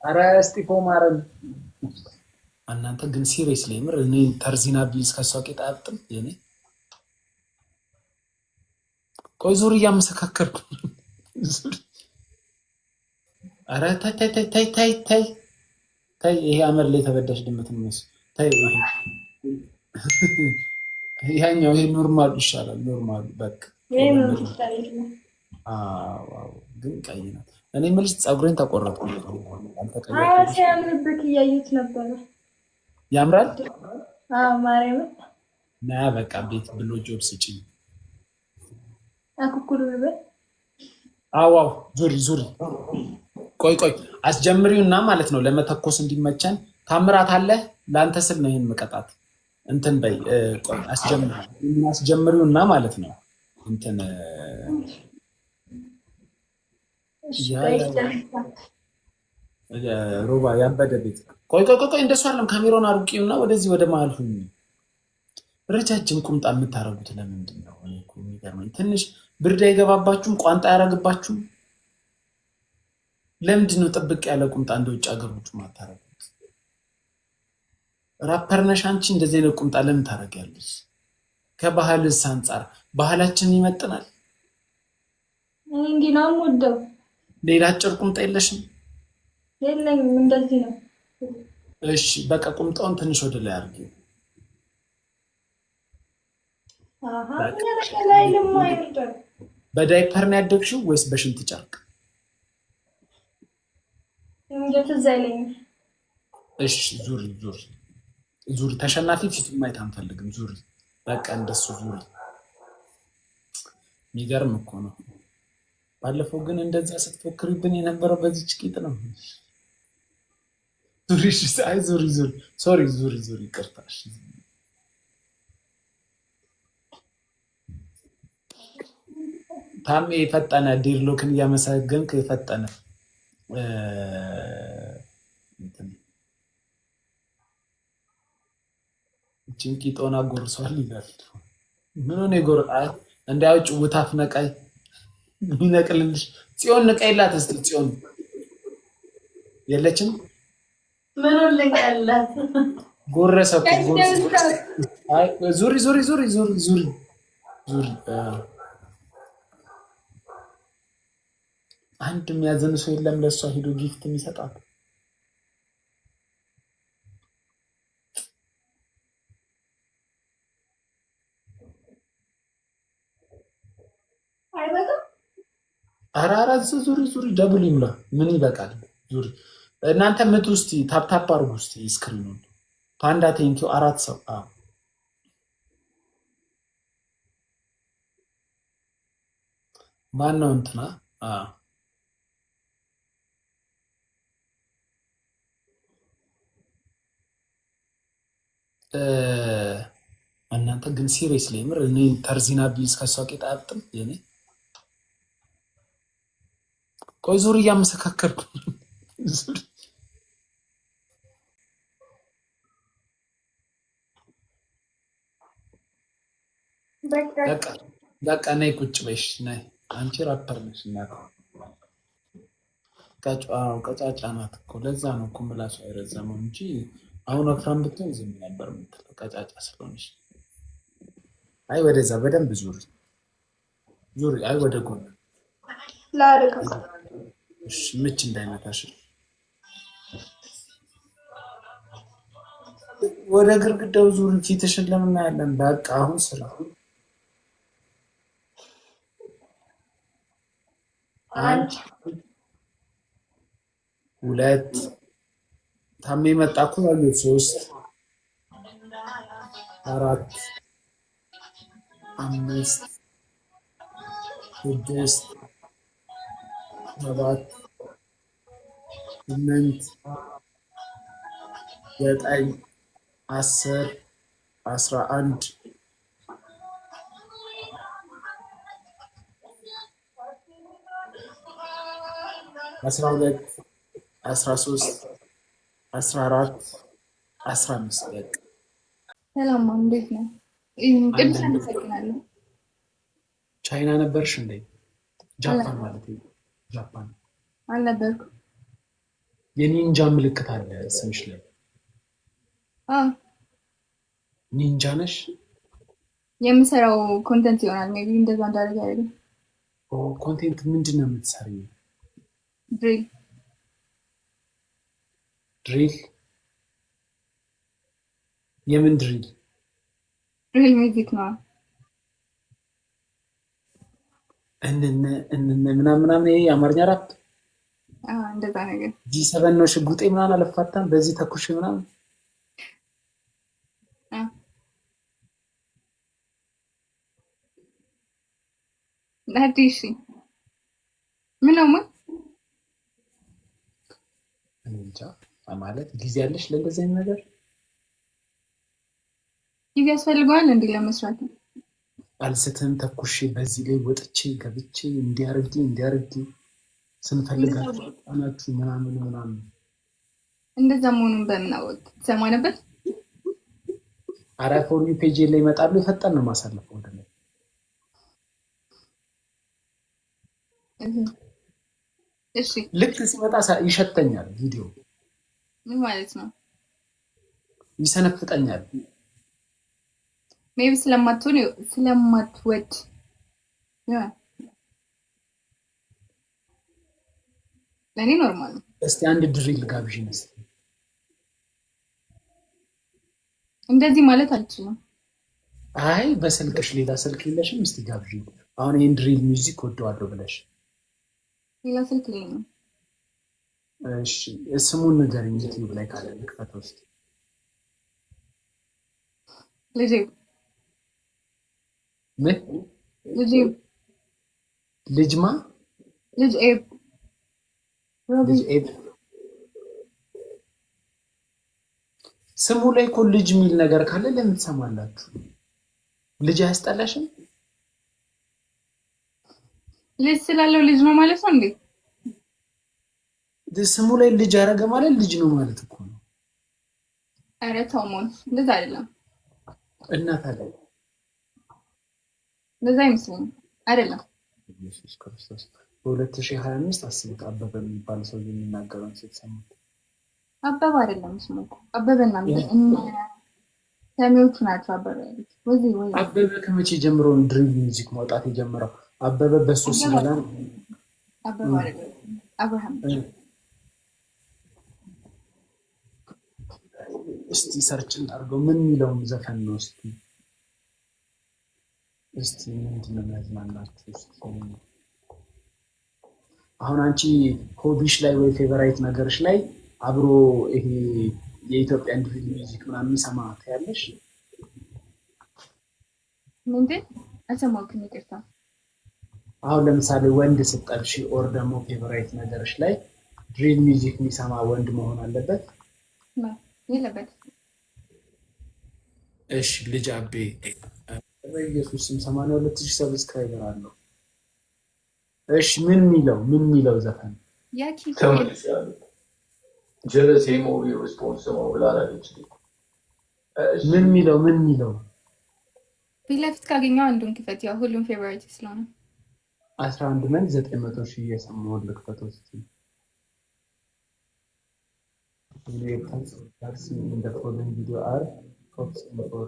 ኧረ እስጢፎ ማረን። እናንተ ግን ሲሪየስሊ የምር እኔ ተርዚና ቢልስ ከሷ ቄጣ አያብጥም የኔ። ቆይ ዙር እያመሰካከርኩ። ኧረ ታይ ታይ ታይ ታይ ታይ ታይ ታይ። ይሄ አመር ላይ የተበዳሽ ድመት ነው የሚመስለው። ታይ ያኛው ይሄ ኖርማሉ ይሻላል። ኖርማሉ በቃ ግን ቀይ ነው። እኔ የምልሽ ፀጉሬን ተቆረጥኩ። ሲያምርብክ እያዩት ነበረ። ያምራል። ማርያም ና በቃ ቤት ብሎ ጆብ ስጪኝ። አኩኩሉ በል። አዋው ዙሪ ዙሪ። ቆይ ቆይ አስጀምሪውና ማለት ነው ለመተኮስ እንዲመቸን። ታምራት አለ ለአንተ ስል ነው ይሄን መቀጣት። እንትን በይ ቆይ አስጀምሪውና ማለት ነው እንትን ሮባ ያበደ ቤት። ቆይ ቆይ ቆይ እንደሱ አይደለም። ካሜራውን አርቂውና ወደዚህ ወደ መሀል ሁኚ። ረጃጅም ቁምጣ የምታረጉት ለምንድን ነው? እኔ እኮ የሚገርመኝ ትንሽ ብርድ አይገባባችሁም? ቋንጣ አያረግባችሁም? ለምንድን ነው ጥብቅ ያለ ቁምጣ እንደ ውጭ ሀገሮች ማታረጉት? ራፐር ነሽ አንቺ፣ እንደዚህ አይነት ቁምጣ ለምን ታረጊያለሽ? ከባህልስ አንጻር ባህላችንን ይመጥናል? እንዲህ ነው የምወደው። ሌላ አጭር ቁምጣ የለሽም? የለኝም፣ እንደዚህ ነው። እሺ በቃ ቁምጣውን ትንሽ ወደ ላይ አድርጊ። በዳይፐር ነው ያደግሽው ወይስ በሽንት ጨርቅ? ትዝ አይለኝም። እሺ ዙሪ ዙሪ ዙሪ። ተሸናፊ ፊት ማየት አንፈልግም። ዙሪ በቃ እንደሱ ዙሪ። የሚገርም እኮ ነው። ባለፈው ግን እንደዛ ስትፎክሪብን የነበረው በዚች ቂጥ ነው። ዙሪ አይ ዙሪ ዙሪ። ሶሪ ዙሪ ዙሪ። ይቅርታሽ። ታሜ የፈጠነ ዲርሎክን እያመሰገንክ የፈጠነ ጭንቂጦና ጎርሷል ይላል። ምን ሆነ ጎር እንዳያውጭ ውታፍ ነቃይ ይነቅልልሽ። ጽዮን ንቀይላት እስቲ። ጽዮን የለችም። ምን ልንቀላት? ጎረሰ ዙሪ ዙሪ ዙሪ ዙሪ ዙሪ ዙሪ። አንድ የሚያዘን ሰው የለም ለእሷ ሂዶ ጊፍት የሚሰጣት? ኧረ ኧረ ዙሪ ዙሪ። ደብል ይሙላ። ምን ይበቃል? ዙሪ እናንተ ምት ውስጥ ታፕታፕ አርጉ ውስጥ ስክሪኑን። ፓንዳ ቴንኪው 4 ሰው ማን ነው እንትና? እናንተ ግን ሲሪየስሊ የምር እኔ ተርዚና ቢልስ ከሷ ቄጣ አያብጥም የኔ። ቆይ ዙር እያመሰካከርኩ በቃ ነይ ቁጭ በይሽ። ነይ አንቺ ራፐር ነሽ እናት። ቀጫጫ ናት እኮ ለዛ ነው እኮ ምላሷ የረዘመው እንጂ አሁን ወፍራም ብትሆን ዝም ነበር የምትለው ቀጫጫ ስለሆነች። አይ ወደዛ በደንብ ዙሪ ዙሪ። አይ ወደ ጎን ምች እንዳይመታሽ። ወደ ግርግዳው ዙሪ። ፊትሽን ለምን እናያለን? በቃ አሁን ስራ። አንድ ሁለት ታሜ መጣ እኮ ያሉት 3 4 5 6 7 8 9 10 11 12 13 14 15 ሰላም እንዴት ነው? ቅዱስ አመሰግናለሁ። ቻይና ነበርሽ እንዴ? ጃፓን ማለት ነው። ጃፓን አልነበርኩም። የኒንጃ ምልክት አለ ስምሽ ላይ። ኒንጃ ነሽ? የምሰራው ኮንተንት ይሆናል ሜይ ቢ እንደዛ እንዳደረገ አይደለም። ኮንቴንት ምንድን ነው የምትሰሪው? ድሪል ድሪል? የምን ድሪል? ድሪል ሚውዚክ ነው። እነነ ምናምን ይሄ የአማርኛ ራፕ እንደዛ ነገር። G7 ነው ሽጉጤ ምናምን አለፋታም በዚህ ተኩሽ ምናምን ለዲሽ ምን ነው እንጃ ማለት ጊዜ ያለሽ ለእንደዚህ አይነት ነገር ጊዜ ያስፈልገዋል እንዴ ለመስራት? አልስትም ተኩሽ በዚህ ላይ ወጥቼ ገብቼ እንዲያርጊ ስንፈልጋችሁ አናችሁ ምናምን እንደዛ መሆኑን በምን አወቅ? ትሰማ ነበር? አራፎሪ ፔጅ ላይ ይመጣሉ። የፈጠን ነው ማሳለፈው ወደ ላይ እሺ። ልክ ሲመጣ ይሸተኛል። ቪዲዮ ምን ማለት ነው? ይሰነፍጠኛል። ሜቢ ስለማትወድ ለእኔ ኖርማል ነው። እስቲ አንድ ድሪል ጋብዥኝ እስቲ። እንደዚህ ማለት አልችልም። አይ በስልክሽ ሌላ ስልክ የለሽም? እስቲ ጋብዥኝ። አሁን ይህን ድሪል ሚውዚክ ወደዋለሁ ብለሽ ሌላ ስልክ ላይ ነው። እሺ ስሙን ንገሪኝ። ዩቲዩብ ላይ ካለ ልክፈት ውስጥ ልጅ ምን ልጅማ ልጅ ኤብ ስሙ ላይ እኮ ልጅ የሚል ነገር ካለ ለምን ትሰማላችሁ? ልጅ አያስጠላሽም? ልጅ ስላለው ልጅ ነው ማለት ነው እንዴ? ስሙ ላይ ልጅ አደረገ ማለት ልጅ ነው ማለት እኮ ነው። ኧረ ተው ሞን እንደዛ አይደለም። እናት አለ እንደዛ አይመስለኝም። አይደለም ኢየሱስ ክርስቶስ በ2025 አስቡት። አበበ የሚባል ሰው የሚናገረውን ስትሰሙት አበበ አይደለም ስሙ እኮ አበበና ሰሚዎቹ ናቸው አበበ ያሉት። ወይ አበበ ከመቼ ጀምሮ ድሪል ሚውዚክ ማውጣት የጀመረው? አበበ በሱ ሲበላ አበበ አይደለም አብርሃም። እስቲ ሰርች እናድርገው። ምን የሚለውን ዘፈን ነው? እስቲ ምንድን ነው የሚያዝናናችሁ? እስቲ አሁን አንቺ ሆቢሽ ላይ ወይ ፌቨራይት ነገርሽ ላይ አብሮ ይሄ የኢትዮጵያን ድሪል ሚውዚክ ምናምን ሰማ ታያለሽ? ምንድን አልሰማሁም፣ ይቅርታ። አሁን ለምሳሌ ወንድ ስጠብሽ ኦር ደግሞ ፌቨራይት ነገርሽ ላይ ድሪል ሚውዚክ የሚሰማ ወንድ መሆን አለበት? የለበት። እሺ ልጅ አቤ በኢየሱስ ስም 82,000 ሰብስክራይበር አለው። እሺ ምን የሚለው ዘፈን ምን የሚለው ፊት ለፊት ካገኘው አንዱን ክፈት። ያው ሁሉም ፌቨራይት ስለሆነ 11,900,000 እየሰማሁ ልክፈት ውስጥ in the following video are focusing for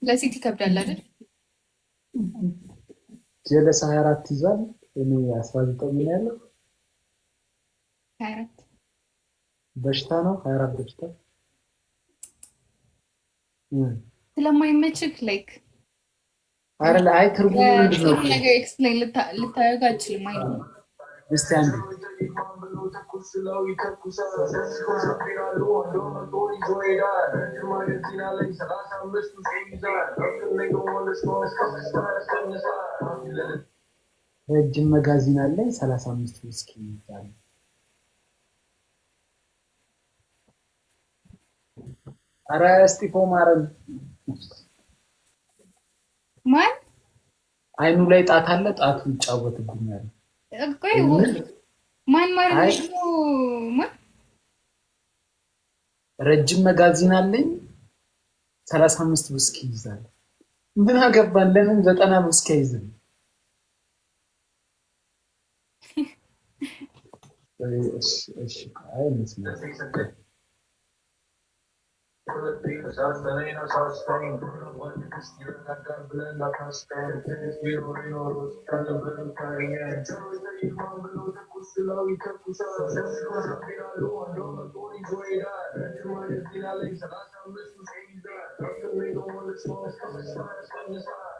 ለሴት ይከብዳል አይደል? ጀለስ 24 ይዟል። እኔ 19 ነው ያለው። 24 በሽታ ነው። 24 በሽታ ስለማይመችክ ላይክ አይደል? አይ ትርጉሙ ምንድን ነው? ነገር ኤክስፕሌን ልታደርግ አልችልም። አይ ነው እስቲ አንዴ ረጅም መጋዚን አለኝ 35 ውስኪ ይባላል። አረ እስጢፎ ማረን ማን አይኑ ላይ ጣት አለ፣ ጣቱ ይጫወትብኛል። ቆይ ማን ማለት ነው? ማን ረጅም መጋዚን አለኝ 35 ውስኪ ይዛል። ምን አገባን? ለምን 90 ውስኪ አይዝም? እሺ አይ መስማት Philippines, Argentina, South Spain, one Castilla, Carbon, La Castan, Venezuela, Rose, Calabar, Carian, Jersey, Mangalo, Kusila, Kapusa, Sesco, Piralo, Doma, Tony, Joya, Regiment, Finale, Salasa, Mrs. Haza, Dr. Rigo, the small stars,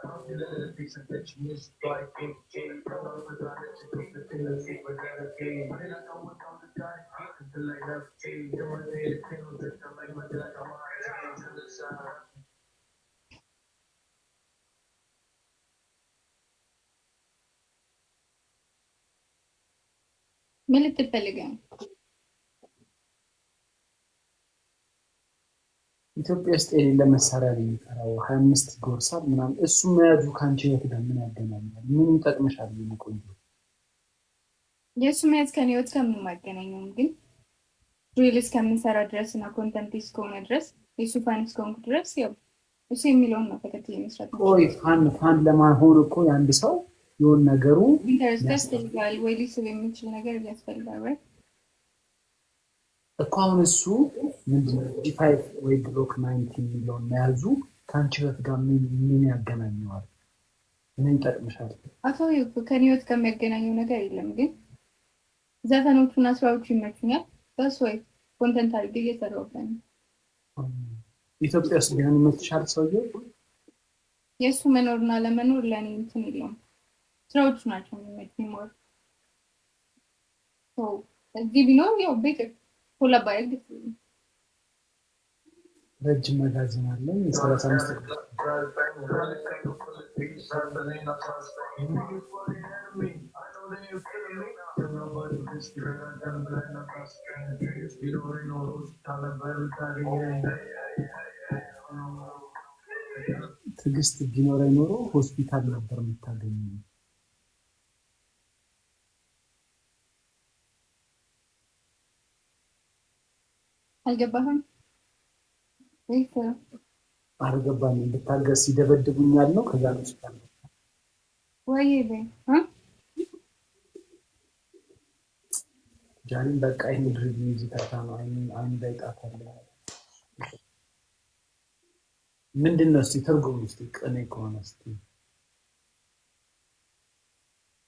after the piece of the cheese, like King J, Color, the Danish, the Tennessee, but then again, I don't know what comes to die, the light of J, the one day, the thing that I like, my dad, I'm ምን ልትፈልግ ነው? ኢትዮጵያ ውስጥ የሌለ መሳሪያ ነው የሚጠራው 25 ጎርሳል ምናምን። እሱ መያዙ ከአንቺ ህይወት ጋር ምን ያገናኛል? ምን ይጠቅምሻል? ቆንጆ የእሱ መያዝ ከኔ ህይወት ጋር ምንም አይገናኘውም። ግን ሪል እስከምንሰራ ድረስ እና ኮንተንት እስከሆነ ድረስ የእሱ ፋን እስከሆንኩ ድረስ ያው እሱ የሚለውን ነው ተከትዬ መስራት ነው። ቆይ ፋን ለማሆን እኮ የአንድ ሰው የሆነ ነገሩ ኢንተረስት ያስፈልጋል ወይ ሊስብ የሚችል ነገር ያስፈልጋል ወይ እኮ። አሁን እሱ ምንድነው ጂ5 ወይ ግሎክ 19 የሚለውን መያዙ ከአንቺ ህይወት ጋር ምን ያገናኘዋል? ምን ይጠቅምሻል? አቶ ከኔ ህይወት ጋር የሚያገናኘው ነገር የለም። ግን ዘፈኖቹና ስራዎቹ ይመቹኛል። በሱ ወይ ኮንተንት አድርጌ እየሰራሁበት ነው። ኢትዮጵያ ውስጥ ቢሆን ይመችሻል? ሰውዬው የእሱ መኖርና ለመኖር ለእኔ እንትን የለውም። ስራዎቹ ናቸው የሚመችኝ። ሞር እዚህ ቢኖር ያው ቤት ሁላ ባይል ረጅም መጋዘን አለኝ 35 ትዕግስት ቢኖረኝ ኖሮ ሆስፒታል ነበር የምታገኘው። አልገባህም? አልገባኝም። ብታገስ ይደበድቡኛል ነው። ከዛ ነው ስታለ ወይ ጃኒን በቃ ይሄን ድሪቭ ሙዚቃ ነው። አይን ላይ ጣት አለ። ምንድነው እስቲ ትርጉም እስቲ ቀኔ ከሆነ እስቲ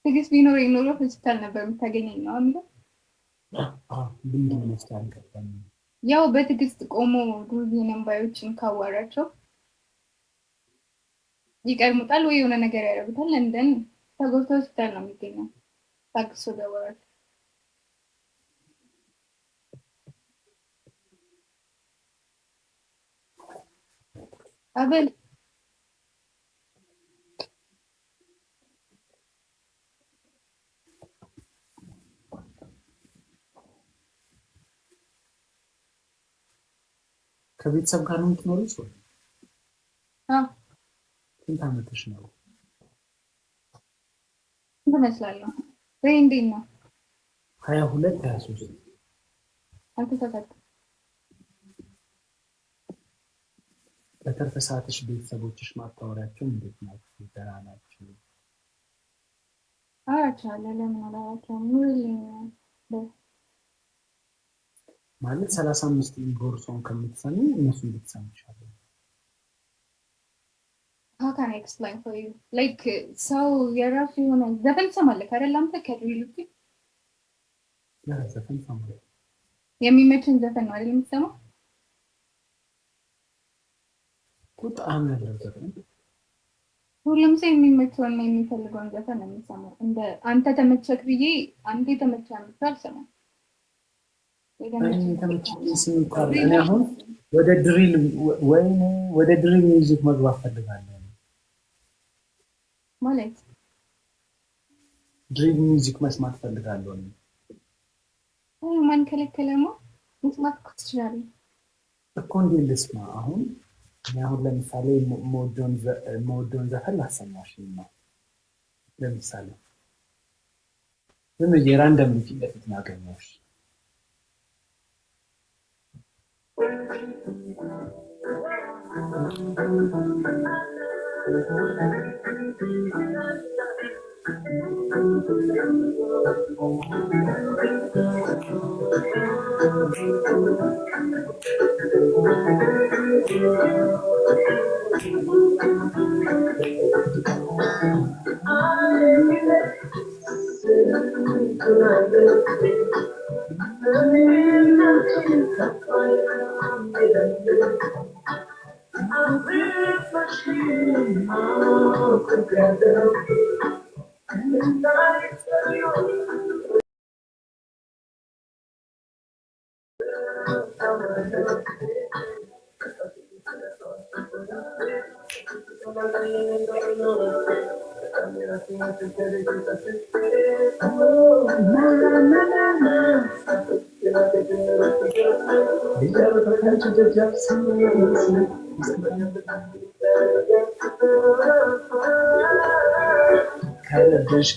ትዕግስት ቢኖረኝ ኖሮ ሆስፒታል ነበር የምታገኘኝ ነው የሚለው። ምንድነው እስቲ አልገባኝም። ያው በትዕግስት ቆሞ ዱርዬ ነምባዮችን ካዋራቸው ይቀርሙታል ወይ የሆነ ነገር ያደርጉታል። እንደን ተጎድቶ ሆስፒታል ነው የሚገኘው። ታክሶ ደወራል አበል ከቤተሰብ ጋር ነው የምትኖሪው? ሰው ስንት ዓመትሽ ነው? ትመስላለህ ወይ? እንዴት ነው? 22 23 አልተሳሳትኩም። በተረፈ ሰዓትሽ ቤተሰቦችሽ ማታወሪያቸው እንዴት ናቸው? ደህና ናቸው? አራቻለሁ። ለምን አላወራቸውም? ኑርልኝ ማለት 35 ጎርሶን ከምትሰሚ እነሱ እንድትሰሚሻለሁ። How can I explain for you? Like ሰው የራሱ የሆነ ዘፈን ትሰማለህ አይደል? አንተ ከድሪልቲ ዘፈን ሰማለሁ። የሚመችን ዘፈን ነው አይደል የምትሰማው? ቁጣም ያለው ዘፈን ሁሉም ሰው የሚመቸውን ነው የሚፈልገውን ዘፈን ነው የሚሰማው። እንደ አንተ ተመቸክ ብዬ አንተ ተመቸህ ብቻ አልሰማም። እኔ አሁን ወደ ድሪል ሚውዚክ መግባት ፈልጋለሁ። ማለት ድሪል ሚውዚክ መስማት ፈልጋለሁ ማን ከለከለማ? መስማት እኮ ትችላለህ እኮ። እንዴት ልስማ? አሁን ለምሳሌ መወደውን ዘፈን ላሰማሽ ነው። ለምሳሌ ዝም ብዬ ራንደም ፊት ለፊት ያገኘሁሽ ከልብሽ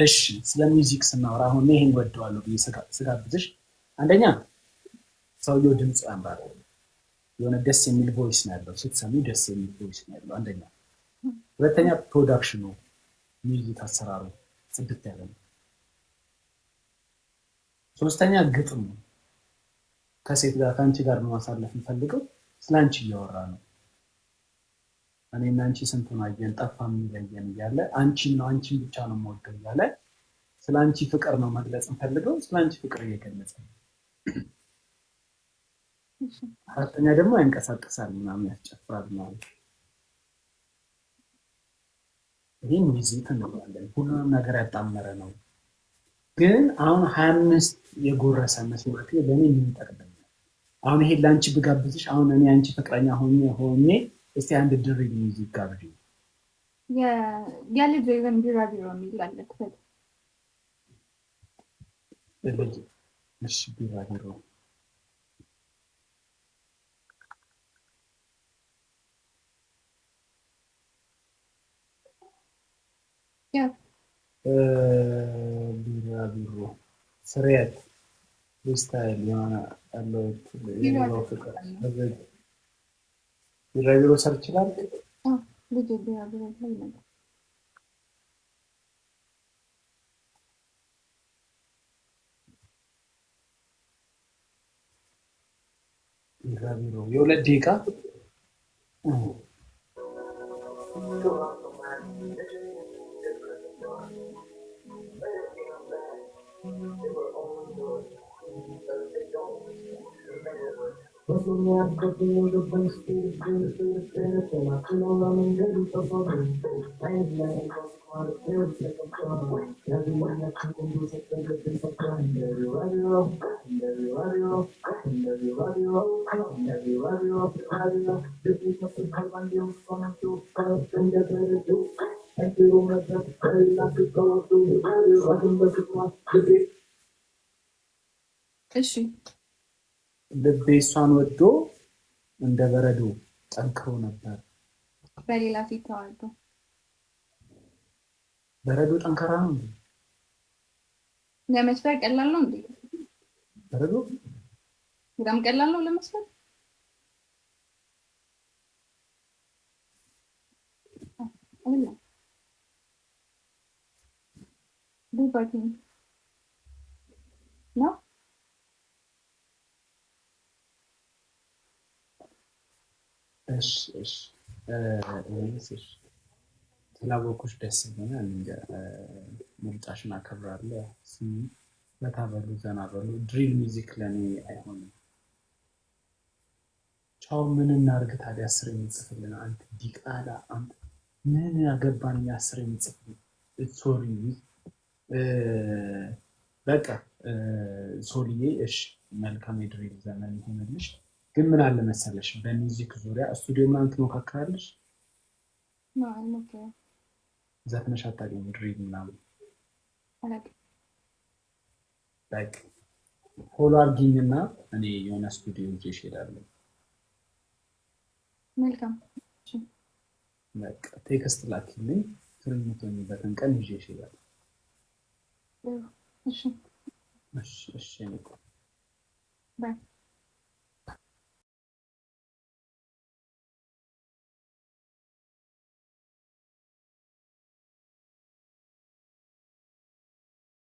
እሺ ስለ ሚውዚክ ስናወራ አሁን ይሄን ወደዋለሁ ብዬ ስጋብዝሽ፣ አንደኛ ሰውየው ድምፁ ያምራል። የሆነ ደስ የሚል ቮይስ ነው ያለው፣ ስትሰሚ ደስ የሚል ቮይስ ነው ያለው አንደኛ። ሁለተኛ ፕሮዳክሽኑ፣ ሚውዚክ አሰራሩ ጽድት ያለ ነው። ሶስተኛ ግጥሙ፣ ከሴት ጋር ከአንቺ ጋር ማሳለፍ የምፈልገው ስለ አንቺ እያወራ ነው። እኔና አንቺ ስንቱን አየን ጠፋ የሚለየን እያለ አንቺን ነው አንቺን ብቻ ነው የምወደው እያለ ስለ አንቺ ፍቅር ነው መግለጽ እንፈልገው። ስለ አንቺ ፍቅር እየገለጸ ነው። አራተኛ ደግሞ ያንቀሳቅሳል ምናምን ያስጨፍራል ምናምን። ይህ ሚውዚክ እንለዋለን። ሁሉንም ነገር ያጣመረ ነው። ግን አሁን 25 የጎረሰ መስማቴ ለእኔ ምን ይጠቅመኛል? አሁን ይሄ ለአንቺ ብጋብዝሽ፣ አሁን እኔ አንቺ ፍቅረኛ ሆኜ እስቲ አንድ ድሪል ሚውዚክ ጋብዥ። የልጅ ወይም ቢራቢሮ የሚል አለ። እሺ ቢራቢሮ ቢራቢሮ ስሬት ስታይል የሆነ ያለው ፍቅር ቢራቢሮ ሰርች ይችላል። ልጅ ቢራቢሮ ላይ ነበር። ቢራቢሮ የሁለት ደቂቃ እሺ ልቤ እሷን ወዶ እንደ በረዶ ጠንክሮ ነበር። በሌላ ፊት ተዋልዶ በረዶ ጠንካራ ነው እንዴ? ለመስፈር ቀላል ነው እንዴ? በረዶ በጣም ቀላል ነው ለመስፈር። አላ ዱባኪ ነው። እሺ ስላወኩሽ ደስ ብሎኛል። ምርጫሽን አከብራለሁ። በታበሉ ዘና በሉ። ድሪል ሚውዚክ ለእኔ አይሆንም። ቻው ምን እናርግ ታዲያ? 10 የሚጽፍልን አንተ ዲቃላ አንተ ምን ያገባን? 10 የሚጽፍልን ሶሪ በቃ ሶልዬ እሺ፣ መልካም የድሪል ዘመን ይሆንልሽ። ግን ምን አለ መሰለሽ በሚውዚክ ዙሪያ ስቱዲዮ ምናምን ትሞካከራለሽ? ዘፍነሽ አታውቂም? ድሪል ምናምን በቃ ፎሎ አድርጊኝና እኔ የሆነ ስቱዲዮ ይዤሽ እሄዳለሁ። መልካም በቃ ቴክስት ላኪልኝ። ፍሪ የምትሆኝበትን ቀን ይዤሽ እሄዳለሁ። እሺ እሺ እሺ። ባይ